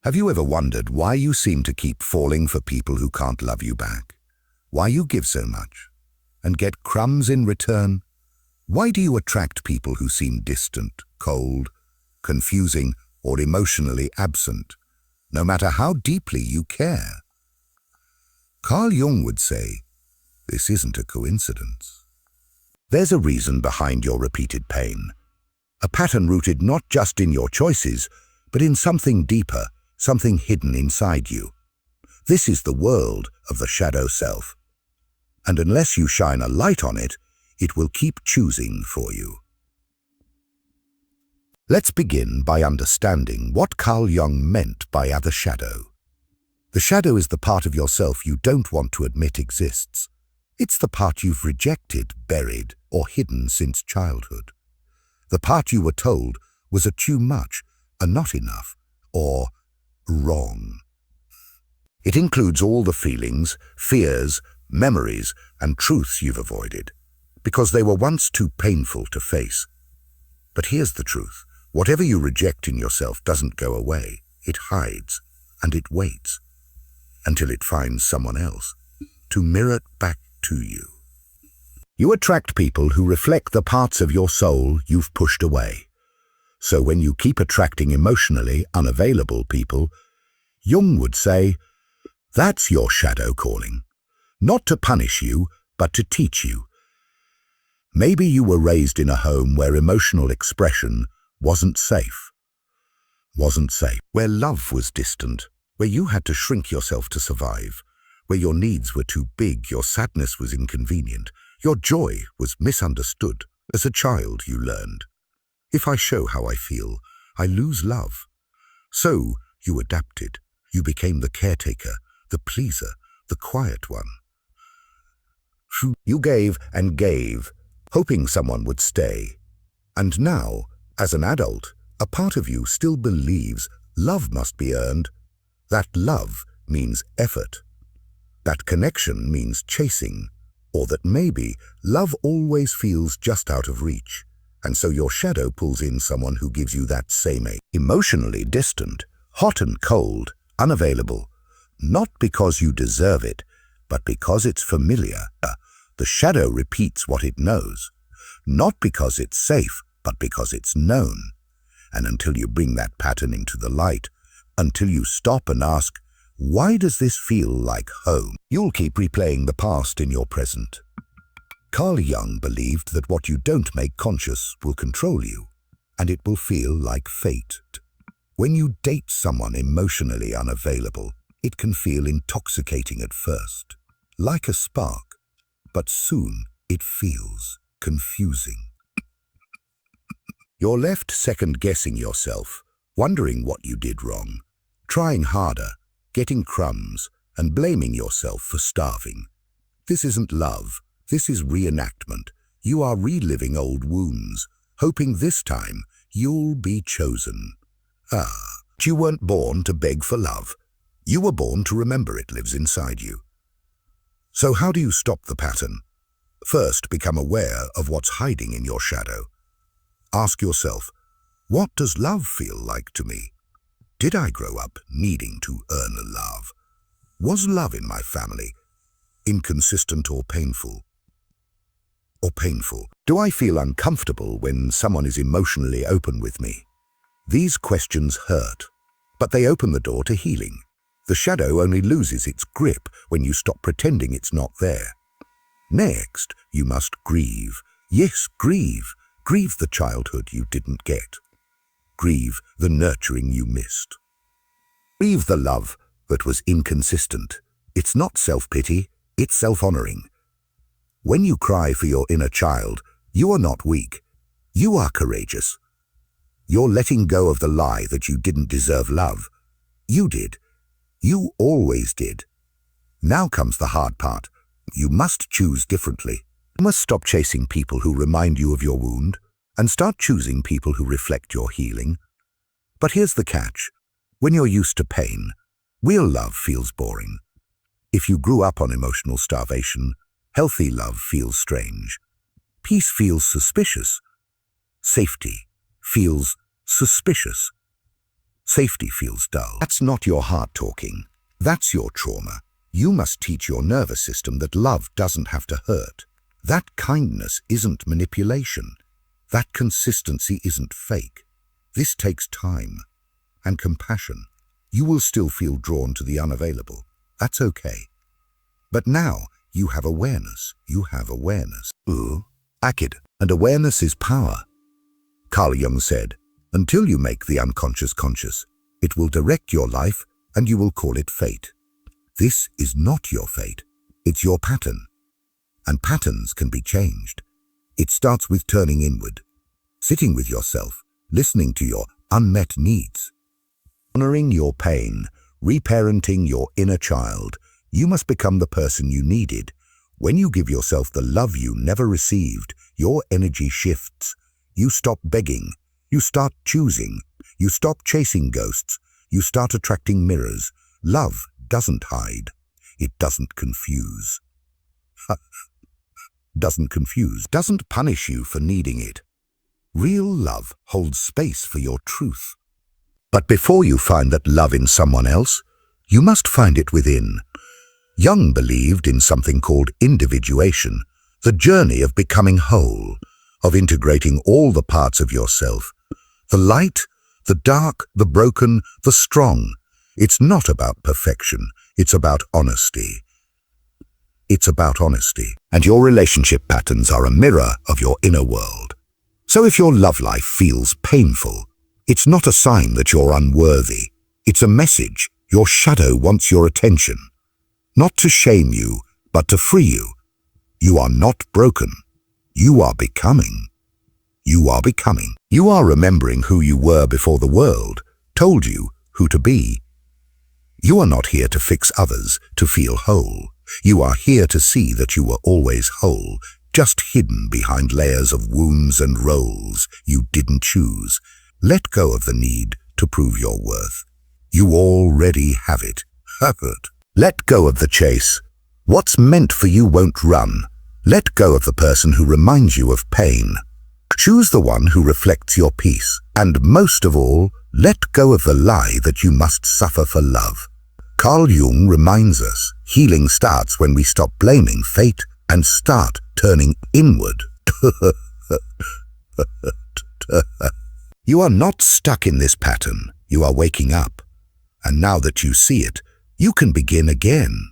Have you ever wondered why you seem to keep falling for people who can't love you back? Why you give so much and get crumbs in return? Why do you attract people who seem distant, cold, confusing, or emotionally absent, no matter how deeply you care? Carl Jung would say, this isn't a coincidence. There's a reason behind your repeated pain, a pattern rooted not just in your choices, but in something deeper, something hidden inside you. This is the world of the shadow self. And unless you shine a light on it, it will keep choosing for you. Let's begin by understanding what Carl Jung meant by the shadow. The shadow is the part of yourself you don't want to admit exists. It's the part you've rejected, buried, or hidden since childhood. The part you were told was a too much, a not enough, or wrong. It includes all the feelings, fears, memories, and truths you've avoided, because they were once too painful to face. But here's the truth. Whatever you reject in yourself doesn't go away. It hides, and it waits, until it finds someone else to mirror it back to you. You attract people who reflect the parts of your soul you've pushed away. So when you keep attracting emotionally unavailable people, Jung would say, that's your shadow calling. Not to punish you, but to teach you. Maybe you were raised in a home where emotional expression wasn't safe. Where love was distant, where you had to shrink yourself to survive, where your needs were too big, your sadness was inconvenient, your joy was misunderstood. As a child, you learned, if I show how I feel, I lose love. So you adapted. You became the caretaker, the pleaser, the quiet one. You gave and gave, hoping someone would stay. And now, as an adult, a part of you still believes love must be earned. That love means effort. That connection means chasing. Or that maybe love always feels just out of reach. And so your shadow pulls in someone who gives you that same ache. Emotionally distant, hot and cold, unavailable. Not because you deserve it, but because it's familiar. The shadow repeats what it knows. Not because it's safe, but because it's known. And until you bring that pattern into the light, until you stop and ask, why does this feel like home? You'll keep replaying the past in your present. Carl Jung believed that what you don't make conscious will control you, and it will feel like fate. When you date someone emotionally unavailable, it can feel intoxicating at first, like a spark, but soon it feels confusing. You're left second-guessing yourself, wondering what you did wrong, trying harder, getting crumbs, and blaming yourself for starving. This isn't love. This is reenactment. You are reliving old wounds, hoping this time you'll be chosen. You weren't born to beg for love. You were born to remember it lives inside you. So how do you stop the pattern? First, become aware of what's hiding in your shadow. Ask yourself, what does love feel like to me? Did I grow up needing to earn love? Was love in my family inconsistent or painful? Do I feel uncomfortable when someone is emotionally open with me? These questions hurt, but they open the door to healing. The shadow only loses its grip when you stop pretending it's not there. Next, you must grieve. Yes, grieve. Grieve the childhood you didn't get. Grieve the nurturing you missed. Grieve the love that was inconsistent. It's not self-pity, it's self-honoring. When you cry for your inner child, you are not weak. You are courageous. You're letting go of the lie that you didn't deserve love. You did. You always did. Now comes the hard part. You must choose differently. You must stop chasing people who remind you of your wound and start choosing people who reflect your healing. But here's the catch. When you're used to pain, real love feels boring. If you grew up on emotional starvation, healthy love feels strange. Peace feels suspicious. Safety feels suspicious. Safety feels dull. That's not your heart talking. That's your trauma. You must teach your nervous system that love doesn't have to hurt. That kindness isn't manipulation. That consistency isn't fake. This takes time and compassion. You will still feel drawn to the unavailable. That's okay. But now you have awareness. You have awareness. Akid. And awareness is power. Carl Jung said, until you make the unconscious conscious, it will direct your life and you will call it fate. This is not your fate. It's your pattern. And patterns can be changed. It starts with turning inward, sitting with yourself, listening to your unmet needs, honoring your pain, reparenting your inner child. You must become the person you needed. When you give yourself the love you never received, your energy shifts. You stop begging. You start choosing. You stop chasing ghosts. You start attracting mirrors. Love doesn't hide. It doesn't confuse. Doesn't punish you for needing it. Real love holds space for your truth. But before you find that love in someone else, you must find it within. Jung believed in something called individuation, the journey of becoming whole, of integrating all the parts of yourself, the light, the dark, the broken, the strong. It's not about perfection, it's about honesty. It's about honesty. And your relationship patterns are a mirror of your inner world. So if your love life feels painful, it's not a sign that you're unworthy. It's a message. Your shadow wants your attention. Not to shame you, but to free you. You are not broken. You are becoming. You are becoming. You are remembering who you were before the world told you who to be. You are not here to fix others, to feel whole. You are here to see that you were always whole, just hidden behind layers of wounds and roles you didn't choose. Let go of the need to prove your worth. You already have it. Let go of the chase. What's meant for you won't run. Let go of the person who reminds you of pain. Choose the one who reflects your peace. And most of all, let go of the lie that you must suffer for love. Carl Jung reminds us, healing starts when we stop blaming fate and start turning inward. You are not stuck in this pattern. You are waking up. And now that you see it, you can begin again.